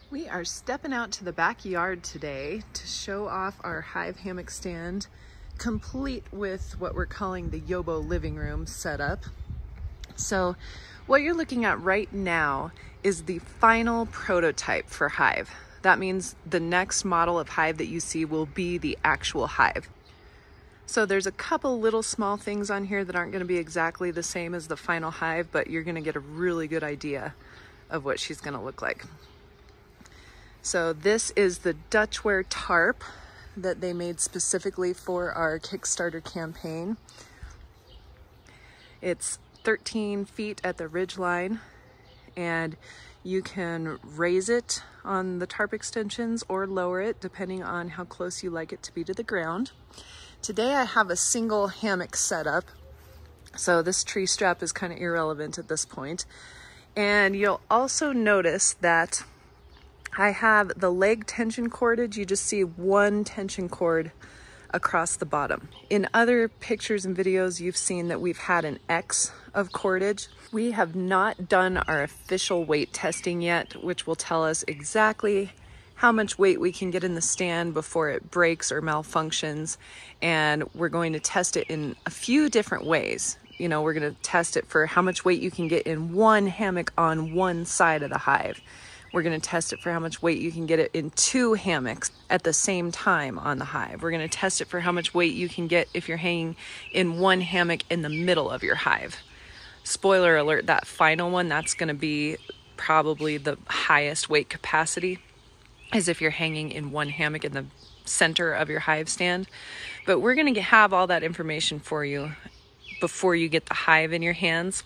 We are stepping out to the backyard today to show off our Hive Hammock Stand, complete with what we're calling the Yobo living room setup. So what you're looking at right now is the final prototype for Hive. That means the next model of Hive that you see will be the actual Hive. So there's a couple little small things on here that aren't going to be exactly the same as the final Hive, but you're going to get a really good idea of what she's going to look like. So this is the Dutchware tarp that they made specifically for our Kickstarter campaign. It's 13 feet at the ridge line, and you can raise it on the tarp extensions or lower it depending on how close you like it to be to the ground. Today I have a single hammock setup, so this tree strap is kind of irrelevant at this point. And you'll also notice that I have the leg tension cordage. You just see one tension cord across the bottom. In other pictures and videos, you've seen that we've had an X of cordage. We have not done our official weight testing yet, which will tell us exactly how much weight we can get in the stand before it breaks or malfunctions. And we're going to test it in a few different ways. You know, we're going to test it for how much weight you can get in one hammock on one side of the hive. We're going to test it for how much weight you can get it in two hammocks at the same time on the hive. We're going to test it for how much weight you can get if you're hanging in one hammock in the middle of your hive. Spoiler alert, that final one, that's going to be probably the highest weight capacity, as if you're hanging in one hammock in the center of your hive stand. But we're going to have all that information for you before you get the hive in your hands.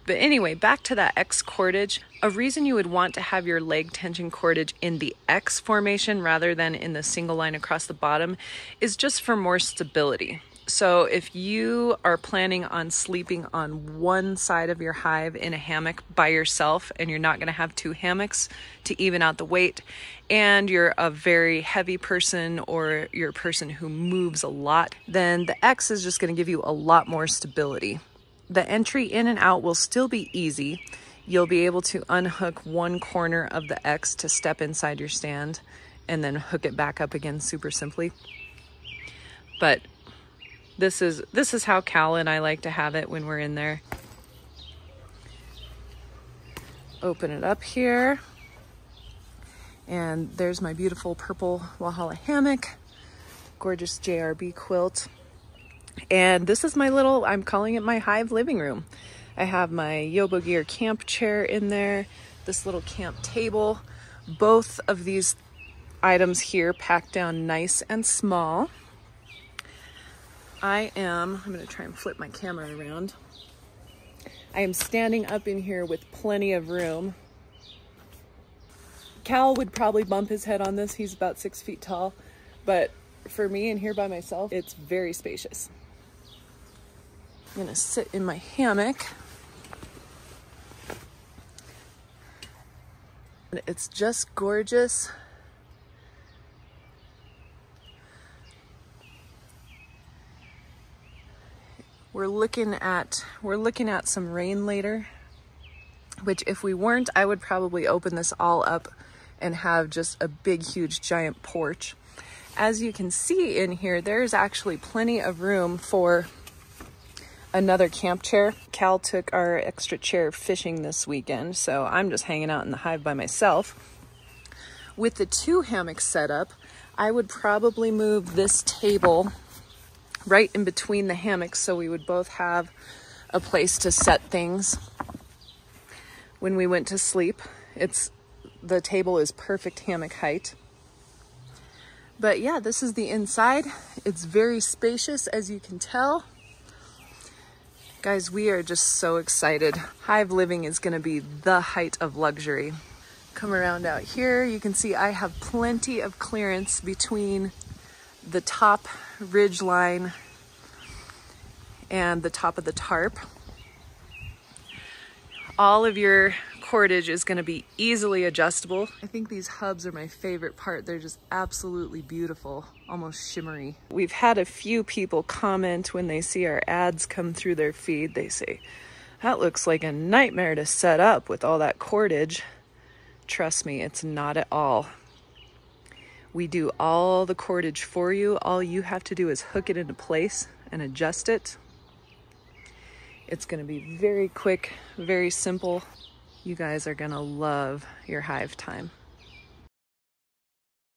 But anyway, back to that X cordage. A reason you would want to have your leg tension cordage in the X formation rather than in the single line across the bottom is just for more stability. So if you are planning on sleeping on one side of your hive in a hammock by yourself, and you're not going to have two hammocks to even out the weight, and you're a very heavy person or you're a person who moves a lot, then the X is just going to give you a lot more stability. The entry in and out will still be easy. You'll be able to unhook one corner of the X to step inside your stand and then hook it back up again super simply. But this is how Cal and I like to have it when we're in there. Open it up here. And there's my beautiful purple Walhalla hammock, gorgeous JRB quilt. And this is my little, I'm calling it my hive living room. I have my YOBOgear camp chair in there, this little camp table. Both of these items here packed down nice and small. I'm gonna try and flip my camera around. I am standing up in here with plenty of room. Cal would probably bump his head on this. He's about 6 feet tall, but for me in here by myself, it's very spacious. I'm gonna sit in my hammock. It's just gorgeous. We're looking at some rain later, which if we weren't, I would probably open this all up and have just a big, huge, giant porch. As you can see in here, there's actually plenty of room for another camp chair. Cal took our extra chair fishing this weekend, so I'm just hanging out in the hive by myself. With the two hammocks set up, I would probably move this table right in between the hammocks so we would both have a place to set things when we went to sleep. The table is perfect hammock height. But yeah, this is the inside. It's very spacious, as you can tell. Guys, we are just so excited. Hive living is gonna be the height of luxury. Come around out here, you can see I have plenty of clearance between the top ridge line and the top of the tarp. All of your cordage is going to be easily adjustable. I think these hubs are my favorite part. They're just absolutely beautiful, almost shimmery. We've had a few people comment when they see our ads come through their feed. They say, that looks like a nightmare to set up with all that cordage. Trust me, it's not at all. We do all the cordage for you. All you have to do is hook it into place and adjust it. It's gonna be very quick, very simple. You guys are gonna love your hive time.